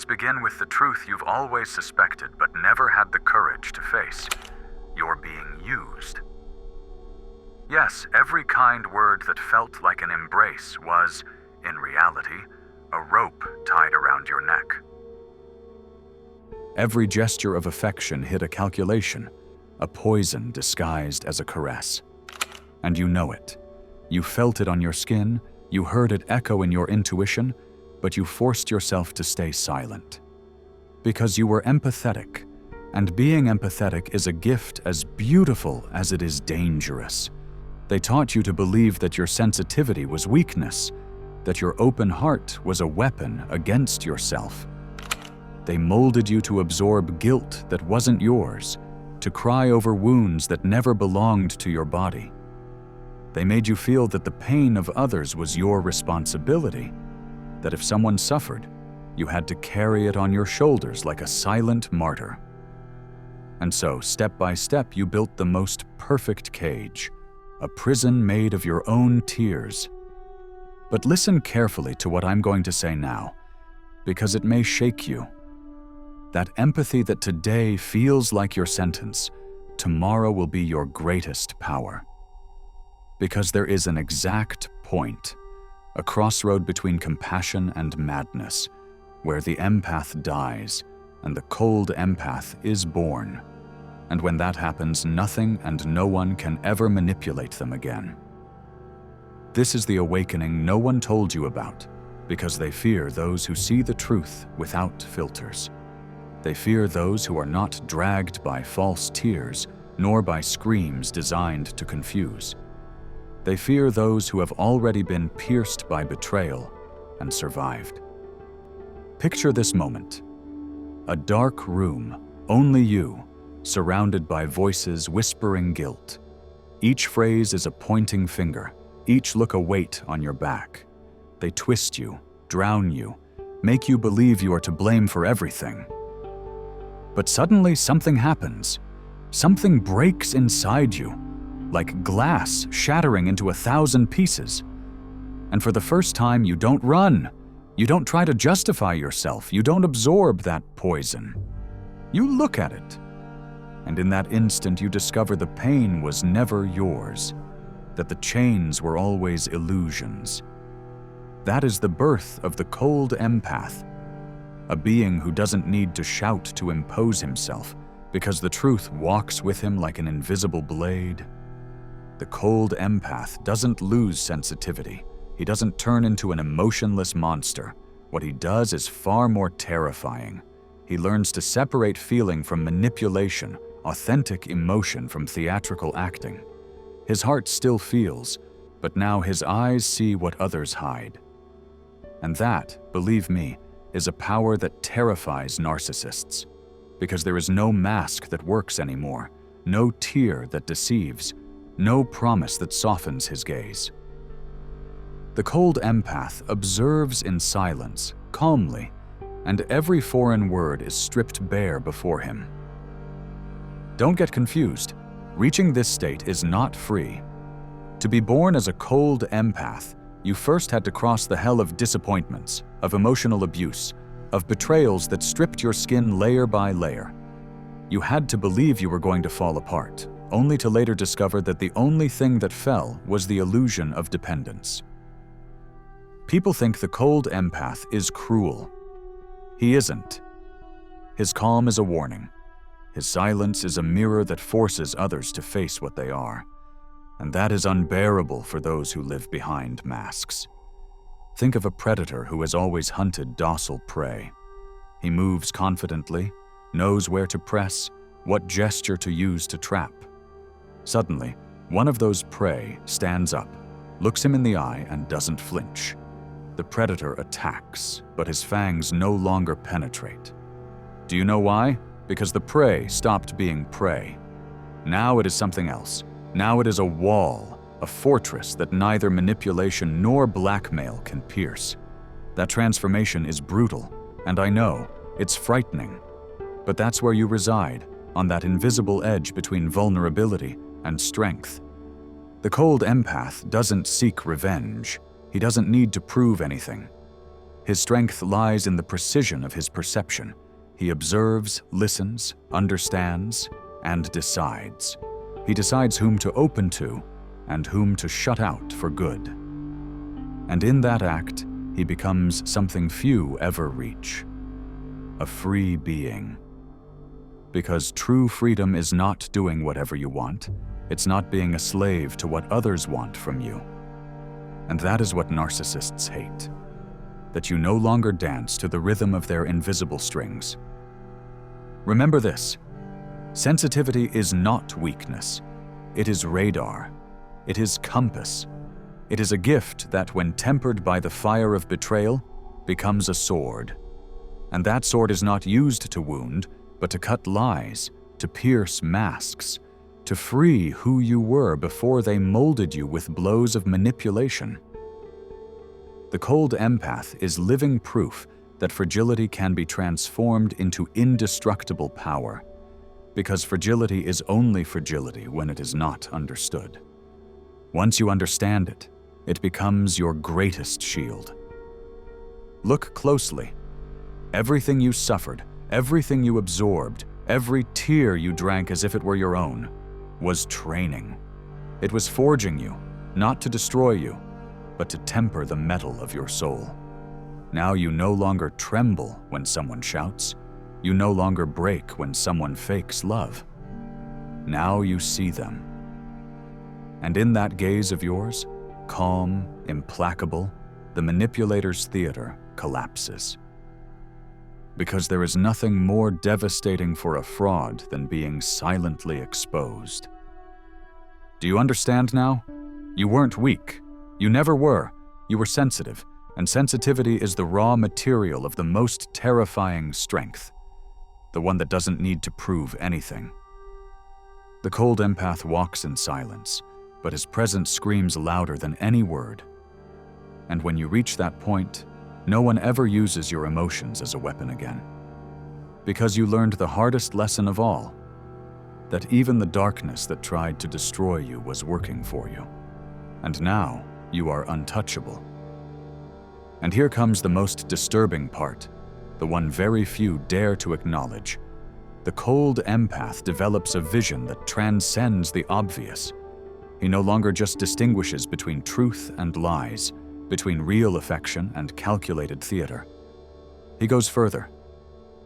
begin with the truth you've always suspected but never had the courage to face. You're being used. Yes, every kind word that felt like an embrace was, in reality, a rope tied around your neck. Every gesture of affection hid a calculation, a poison disguised as a caress. And you know it. You felt it on your skin, you heard it echo in your intuition, but you forced yourself to stay silent. Because you were empathetic, and being empathetic is a gift as beautiful as it is dangerous. They taught you to believe that your sensitivity was weakness, that your open heart was a weapon against yourself. They molded you to absorb guilt that wasn't yours, to cry over wounds that never belonged to your body. They made you feel that the pain of others was your responsibility, that if someone suffered, you had to carry it on your shoulders like a silent martyr. And so, step by step, you built the most perfect cage, a prison made of your own tears. But listen carefully to what I'm going to say now, because it may shake you. That empathy that today feels like your sentence, tomorrow will be your greatest power. Because there is an exact point, a crossroad between compassion and madness, where the empath dies and the cold empath is born. And when that happens, nothing and no one can ever manipulate them again. This is the awakening no one told you about, because they fear those who see the truth without filters. They fear those who are not dragged by false tears, nor by screams designed to confuse. They fear those who have already been pierced by betrayal and survived. Picture this moment. A dark room, only you, surrounded by voices whispering guilt. Each phrase is a pointing finger, each look a weight on your back. They twist you, drown you, make you believe you are to blame for everything. But suddenly something happens. Something breaks inside you, like glass shattering into 1,000 pieces. And for the first time, you don't run. You don't try to justify yourself. You don't absorb that poison. You look at it. And in that instant, you discover the pain was never yours, that the chains were always illusions. That is the birth of the cold empath, a being who doesn't need to shout to impose himself, because the truth walks with him like an invisible blade. The cold empath doesn't lose sensitivity. He doesn't turn into an emotionless monster. What he does is far more terrifying. He learns to separate feeling from manipulation, authentic emotion from theatrical acting. His heart still feels, but now his eyes see what others hide. And that, believe me, is a power that terrifies narcissists, because there is no mask that works anymore, no tear that deceives, no promise that softens his gaze. The cold empath observes in silence, calmly, and every foreign word is stripped bare before him. Don't get confused. Reaching this state is not free. To be born as a cold empath, you first had to cross the hell of disappointments, of emotional abuse, of betrayals that stripped your skin layer by layer. You had to believe you were going to fall apart, only to later discover that the only thing that fell was the illusion of dependence. People think the cold empath is cruel. He isn't. His calm is a warning. His silence is a mirror that forces others to face what they are. And that is unbearable for those who live behind masks. Think of a predator who has always hunted docile prey. He moves confidently, knows where to press, what gesture to use to trap. Suddenly, one of those prey stands up, looks him in the eye, and doesn't flinch. The predator attacks, but his fangs no longer penetrate. Do you know why? Because the prey stopped being prey. Now it is something else. Now it is a wall, a fortress that neither manipulation nor blackmail can pierce. That transformation is brutal, and I know, it's frightening. But that's where you reside, on that invisible edge between vulnerability and strength. The cold empath doesn't seek revenge. He doesn't need to prove anything. His strength lies in the precision of his perception. He observes, listens, understands, and decides. He decides whom to open to and whom to shut out for good. And in that act, he becomes something few ever reach: a free being. Because true freedom is not doing whatever you want. It's not being a slave to what others want from you. And that is what narcissists hate: that you no longer dance to the rhythm of their invisible strings. Remember this: sensitivity is not weakness. It is radar. It is compass. It is a gift that, when tempered by the fire of betrayal, becomes a sword. And that sword is not used to wound, but to cut lies, to pierce masks, to free who you were before they molded you with blows of manipulation. The cold empath is living proof that fragility can be transformed into indestructible power, because fragility is only fragility when it is not understood. Once you understand it, it becomes your greatest shield. Look closely. Everything you suffered, everything you absorbed, every tear you drank as if it were your own, was training. It was forging you, not to destroy you, but to temper the metal of your soul. Now you no longer tremble when someone shouts. You no longer break when someone fakes love. Now you see them. And in that gaze of yours, calm, implacable, the manipulator's theater collapses. Because there is nothing more devastating for a fraud than being silently exposed. Do you understand now? You weren't weak. You never were. You were sensitive, and sensitivity is the raw material of the most terrifying strength, the one that doesn't need to prove anything. The cold empath walks in silence, but his presence screams louder than any word. And when you reach that point, no one ever uses your emotions as a weapon again. Because you learned the hardest lesson of all, that even the darkness that tried to destroy you was working for you. And now you are untouchable. And here comes the most disturbing part, the one very few dare to acknowledge. The cold empath develops a vision that transcends the obvious. He no longer just distinguishes between truth and lies, between real affection and calculated theater. He goes further.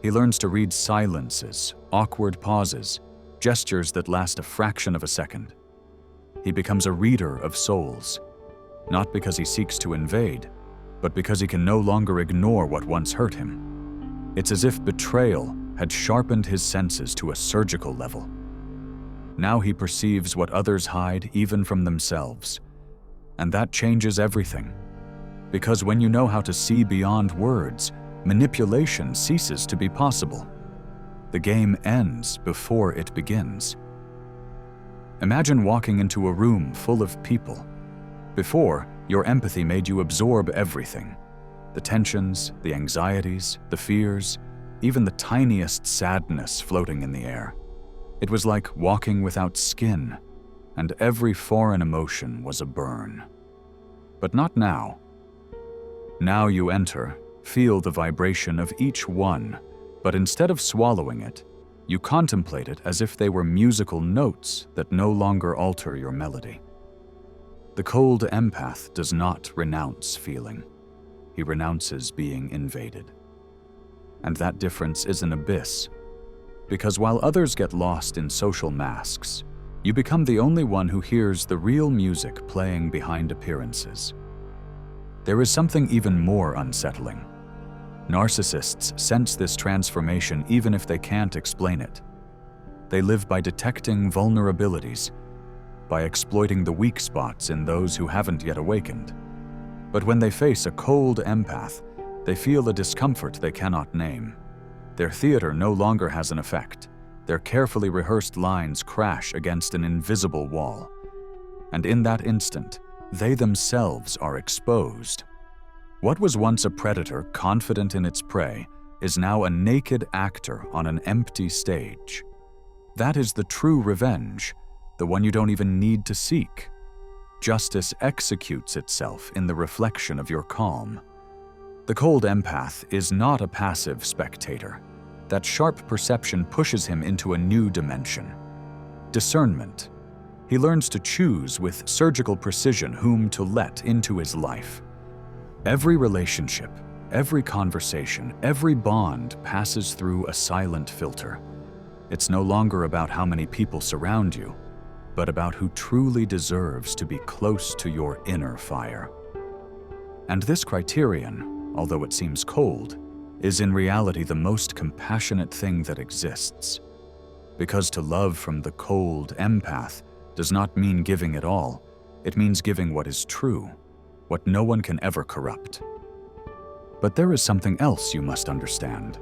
He learns to read silences, awkward pauses, gestures that last a fraction of a second. He becomes a reader of souls, not because he seeks to invade, but because he can no longer ignore what once hurt him. It's as if betrayal had sharpened his senses to a surgical level. Now he perceives what others hide even from themselves. And that changes everything. Because when you know how to see beyond words, manipulation ceases to be possible. The game ends before it begins. Imagine walking into a room full of people. Before, your empathy made you absorb everything. The tensions, the anxieties, the fears, even the tiniest sadness floating in the air. It was like walking without skin, and every foreign emotion was a burn. But not now. Now you enter, feel the vibration of each one, but instead of swallowing it, you contemplate it as if they were musical notes that no longer alter your melody. The cold empath does not renounce feeling. He renounces being invaded. And that difference is an abyss. Because while others get lost in social masks, you become the only one who hears the real music playing behind appearances. There is something even more unsettling. Narcissists sense this transformation even if they can't explain it. They live by detecting vulnerabilities, by exploiting the weak spots in those who haven't yet awakened. But when they face a cold empath, they feel a discomfort they cannot name. Their theater no longer has an effect. Their carefully rehearsed lines crash against an invisible wall. And in that instant, they themselves are exposed. What was once a predator confident in its prey is now a naked actor on an empty stage. That is the true revenge, the one you don't even need to seek. Justice executes itself in the reflection of your calm. The cold empath is not a passive spectator. That sharp perception pushes him into a new dimension. Discernment. He learns to choose with surgical precision whom to let into his life. Every relationship, every conversation, every bond passes through a silent filter. It's no longer about how many people surround you, but about who truly deserves to be close to your inner fire. And this criterion, although it seems cold, is in reality the most compassionate thing that exists. Because to love from the cold empath does not mean giving it all, it means giving what is true, what no one can ever corrupt. But there is something else you must understand.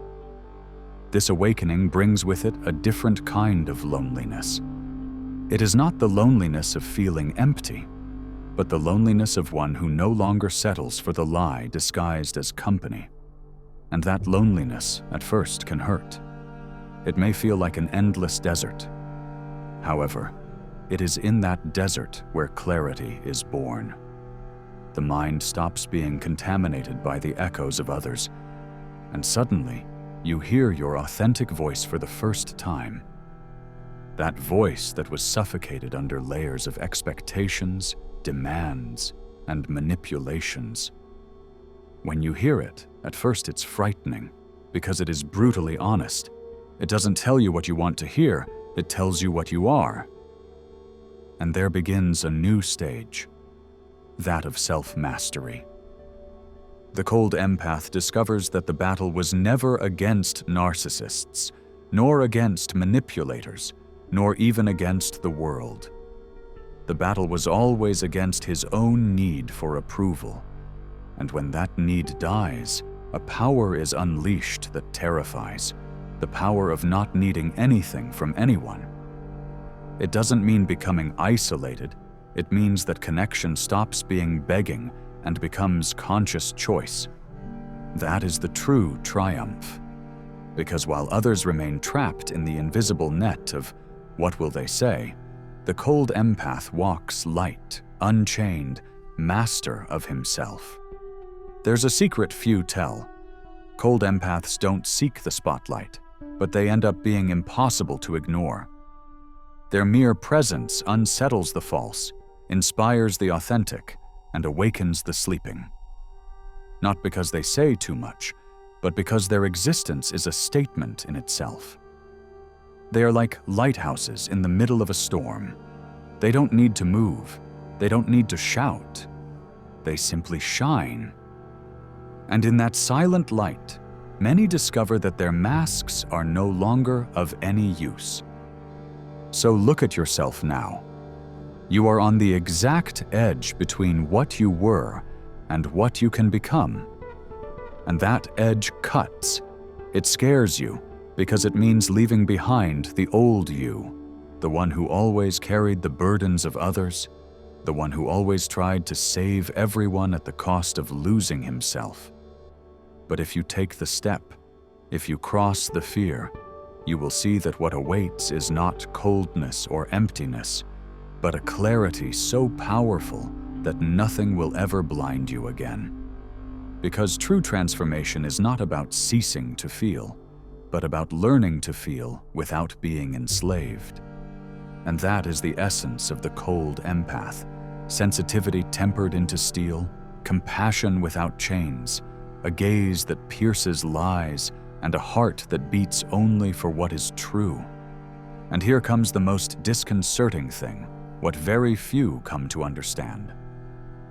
This awakening brings with it a different kind of loneliness. It is not the loneliness of feeling empty, but the loneliness of one who no longer settles for the lie disguised as company. And that loneliness, at first, can hurt. It may feel like an endless desert. However, it is in that desert where clarity is born. The mind stops being contaminated by the echoes of others, and suddenly, you hear your authentic voice for the first time. That voice that was suffocated under layers of expectations, demands, and manipulations. When you hear it, at first it's frightening, because it is brutally honest. It doesn't tell you what you want to hear, it tells you what you are. And there begins a new stage, that of self-mastery. The cold empath discovers that the battle was never against narcissists, nor against manipulators, nor even against the world. The battle was always against his own need for approval. And when that need dies, a power is unleashed that terrifies, the power of not needing anything from anyone. It doesn't mean becoming isolated, it means that connection stops being begging and becomes conscious choice. That is the true triumph. Because while others remain trapped in the invisible net of what will they say, the cold empath walks light, unchained, master of himself. There's a secret few tell. Cold empaths don't seek the spotlight, but they end up being impossible to ignore. Their mere presence unsettles the false, inspires the authentic, and awakens the sleeping. Not because they say too much, but because their existence is a statement in itself. They are like lighthouses in the middle of a storm. They don't need to move. They don't need to shout. They simply shine. And in that silent light, many discover that their masks are no longer of any use. So look at yourself now. You are on the exact edge between what you were and what you can become. And that edge cuts. It scares you because it means leaving behind the old you, the one who always carried the burdens of others, the one who always tried to save everyone at the cost of losing himself. But if you take the step, if you cross the fear, you will see that what awaits is not coldness or emptiness, but a clarity so powerful that nothing will ever blind you again. Because true transformation is not about ceasing to feel, but about learning to feel without being enslaved. And that is the essence of the cold empath: sensitivity tempered into steel, compassion without chains, a gaze that pierces lies, and a heart that beats only for what is true. And here comes the most disconcerting thing, what very few come to understand.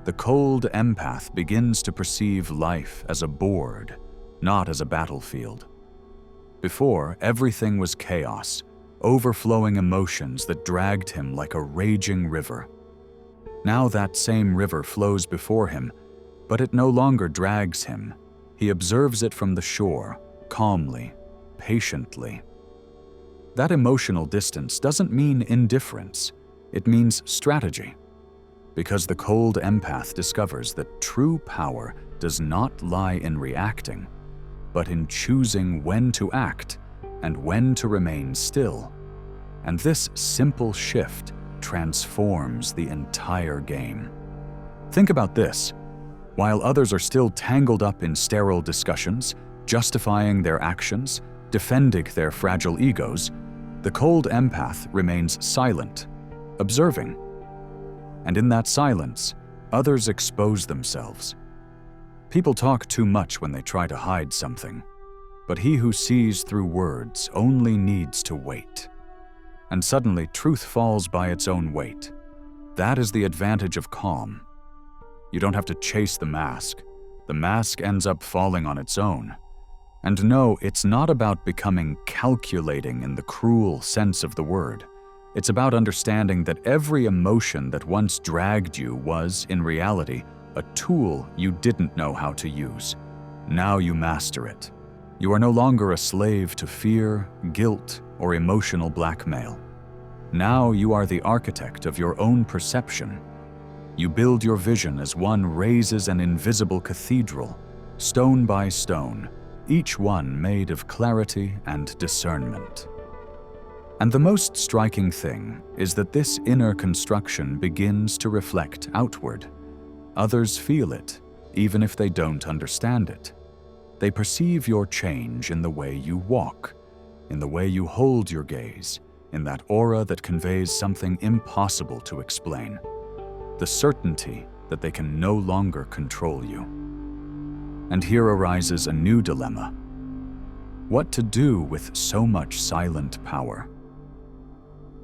The cold empath begins to perceive life as a board, not as a battlefield. Before, everything was chaos, overflowing emotions that dragged him like a raging river. Now that same river flows before him, but it no longer drags him. He observes it from the shore, calmly, patiently. That emotional distance doesn't mean indifference, it means strategy. Because the cold empath discovers that true power does not lie in reacting, but in choosing when to act and when to remain still. And this simple shift transforms the entire game. Think about this. While others are still tangled up in sterile discussions, justifying their actions, defending their fragile egos, the cold empath remains silent, observing. And in that silence, others expose themselves. People talk too much when they try to hide something, but he who sees through words only needs to wait. And suddenly, truth falls by its own weight. That is the advantage of calm. You don't have to chase the mask. The mask ends up falling on its own. And no, it's not about becoming calculating in the cruel sense of the word. It's about understanding that every emotion that once dragged you was, in reality, a tool you didn't know how to use. Now you master it. You are no longer a slave to fear, guilt, or emotional blackmail. Now you are the architect of your own perception. You build your vision as one raises an invisible cathedral, stone by stone, each one made of clarity and discernment. And the most striking thing is that this inner construction begins to reflect outward. Others feel it, even if they don't understand it. They perceive your change in the way you walk, in the way you hold your gaze, in that aura that conveys something impossible to explain, the certainty that they can no longer control you. And here arises a new dilemma. What to do with so much silent power?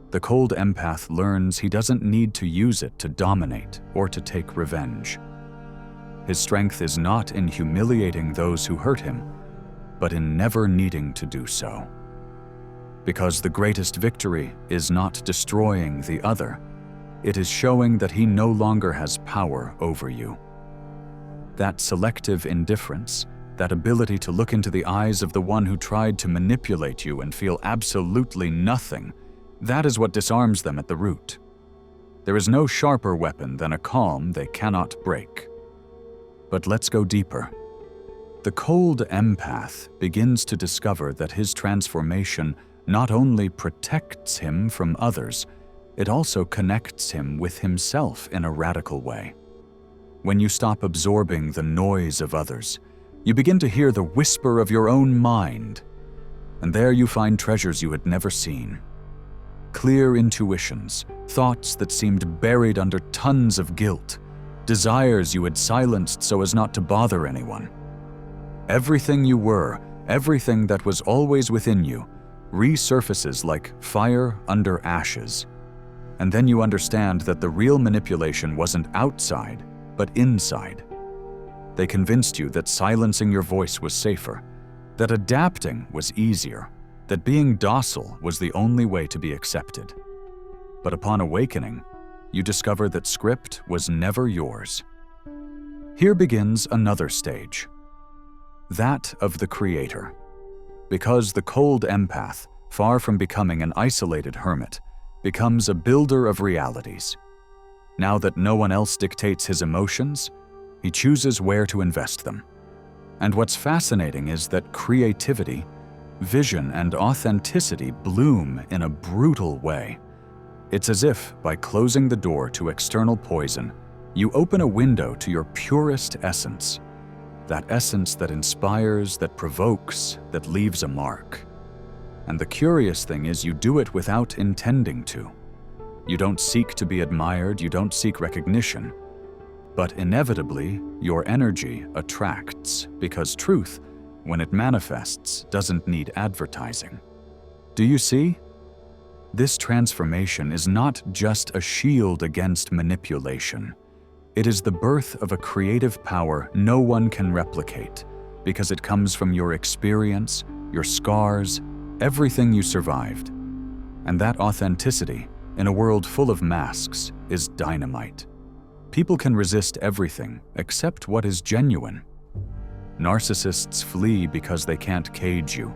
The cold empath learns he doesn't need to use it to dominate or to take revenge. His strength is not in humiliating those who hurt him, but in never needing to do so. Because the greatest victory is not destroying the other, it is showing that he no longer has power over you. That selective indifference, that ability to look into the eyes of the one who tried to manipulate you and feel absolutely nothing, that is what disarms them at the root. There is no sharper weapon than a calm they cannot break. But let's go deeper. The cold empath begins to discover that his transformation not only protects him from others, it also connects him with himself in a radical way. When you stop absorbing the noise of others, you begin to hear the whisper of your own mind, and there you find treasures you had never seen. Clear intuitions, thoughts that seemed buried under tons of guilt, desires you had silenced so as not to bother anyone. Everything you were, everything that was always within you, resurfaces like fire under ashes. And then you understand that the real manipulation wasn't outside, but inside. They convinced you that silencing your voice was safer, that adapting was easier, that being docile was the only way to be accepted. But upon awakening, you discover that script was never yours. Here begins another stage, that of the creator. Because the cold empath, far from becoming an isolated hermit, becomes a builder of realities. Now that no one else dictates his emotions, he chooses where to invest them. And what's fascinating is that creativity, vision, and authenticity bloom in a brutal way. It's as if, by closing the door to external poison, you open a window to your purest essence. That essence that inspires, that provokes, that leaves a mark. And the curious thing is you do it without intending to. You don't seek to be admired, you don't seek recognition. But inevitably, your energy attracts, because truth, when it manifests, doesn't need advertising. Do you see? This transformation is not just a shield against manipulation. It is the birth of a creative power no one can replicate, because it comes from your experience, your scars, everything you survived. And that authenticity, in a world full of masks, is dynamite. People can resist everything except what is genuine. Narcissists flee because they can't cage you,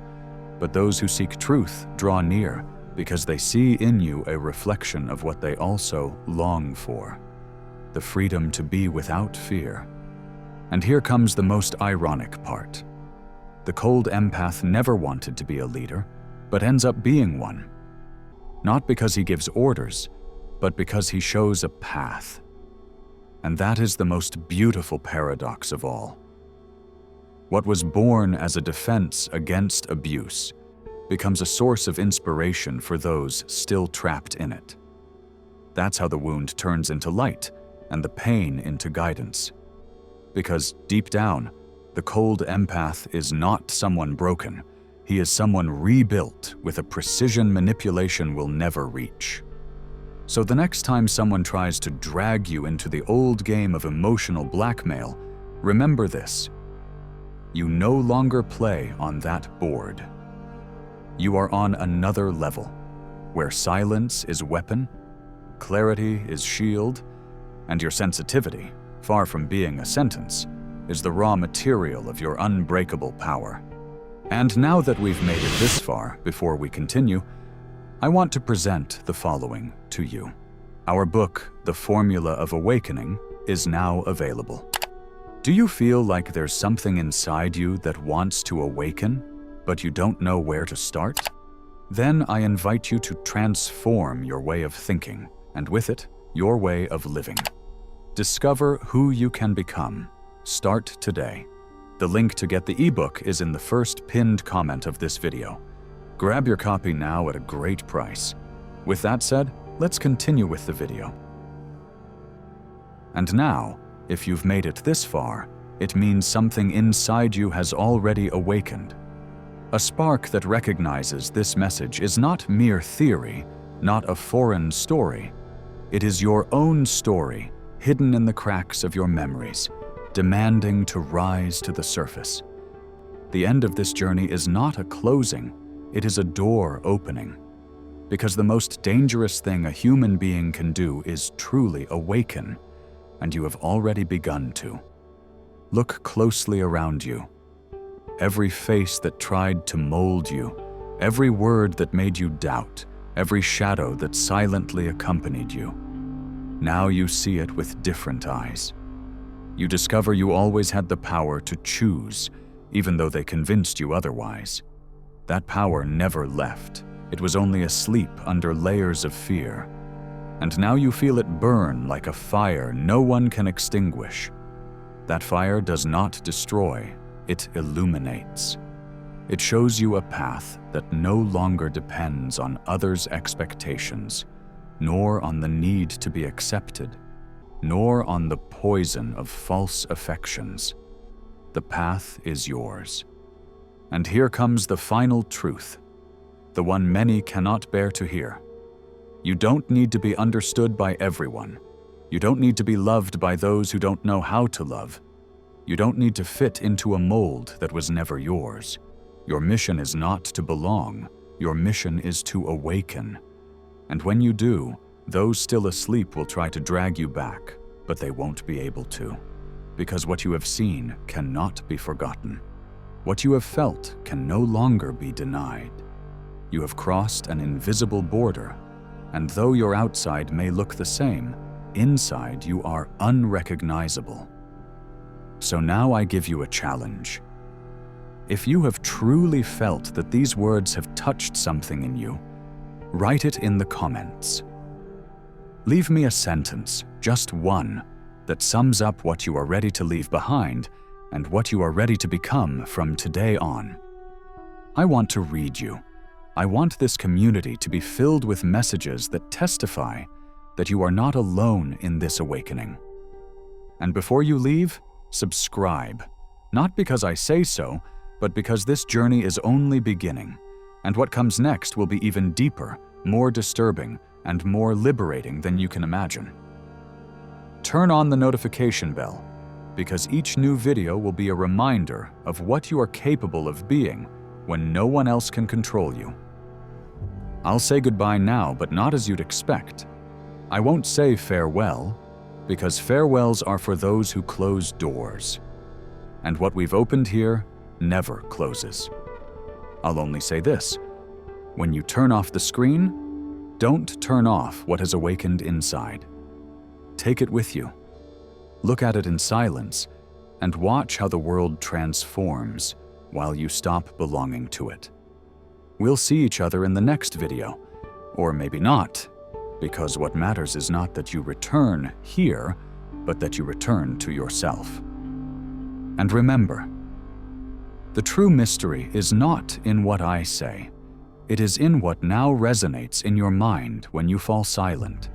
but those who seek truth draw near because they see in you a reflection of what they also long for, the freedom to be without fear. And here comes the most ironic part. The cold empath never wanted to be a leader, but ends up being one. Not because he gives orders, but because he shows a path. And that is the most beautiful paradox of all. What was born as a defense against abuse becomes a source of inspiration for those still trapped in it. That's how the wound turns into light and the pain into guidance. Because deep down, the cold empath is not someone broken. He is someone rebuilt with a precision manipulation will never reach. So the next time someone tries to drag you into the old game of emotional blackmail, remember this: you no longer play on that board. You are on another level, where silence is weapon, clarity is shield, and your sensitivity, far from being a sentence, is the raw material of your unbreakable power. And now that we've made it this far, before we continue, I want to present the following to you. Our book, The Formula of Awakening, is now available. Do you feel like there's something inside you that wants to awaken, but you don't know where to start? Then I invite you to transform your way of thinking, and with it, your way of living. Discover who you can become. Start today. The link to get the ebook is in the first pinned comment of this video. Grab your copy now at a great price. With that said, let's continue with the video. And now, if you've made it this far, it means something inside you has already awakened. A spark that recognizes this message is not mere theory, not a foreign story. It is your own story, hidden in the cracks of your memories, demanding to rise to the surface. The end of this journey is not a closing, it is a door opening. Because the most dangerous thing a human being can do is truly awaken, and you have already begun to. Look closely around you. Every face that tried to mold you, every word that made you doubt, every shadow that silently accompanied you. Now you see it with different eyes. You discover you always had the power to choose, even though they convinced you otherwise. That power never left. It was only asleep under layers of fear. And now you feel it burn like a fire no one can extinguish. That fire does not destroy, it illuminates. It shows you a path that no longer depends on others' expectations, nor on the need to be accepted, nor on the poison of false affections. The path is yours. And here comes the final truth, the one many cannot bear to hear. You don't need to be understood by everyone. You don't need to be loved by those who don't know how to love. You don't need to fit into a mold that was never yours. Your mission is not to belong. Your mission is to awaken. And when you do, those still asleep will try to drag you back, but they won't be able to. Because what you have seen cannot be forgotten. What you have felt can no longer be denied. You have crossed an invisible border, and though your outside may look the same, inside you are unrecognizable. So now I give you a challenge. If you have truly felt that these words have touched something in you, write it in the comments. Leave me a sentence, just one, that sums up what you are ready to leave behind and what you are ready to become from today on. I want to read you. I want this community to be filled with messages that testify that you are not alone in this awakening. And before you leave, subscribe. Not because I say so, but because this journey is only beginning, and what comes next will be even deeper, more disturbing, and more liberating than you can imagine. Turn on the notification bell, because each new video will be a reminder of what you are capable of being when no one else can control you. I'll say goodbye now, but not as you'd expect. I won't say farewell, because farewells are for those who close doors. And what we've opened here never closes. I'll only say this: when you turn off the screen, don't turn off what has awakened inside. Take it with you. Look at it in silence, and watch how the world transforms while you stop belonging to it. We'll see each other in the next video, or maybe not, because what matters is not that you return here, but that you return to yourself. And remember, the true mystery is not in what I say. It is in what now resonates in your mind when you fall silent.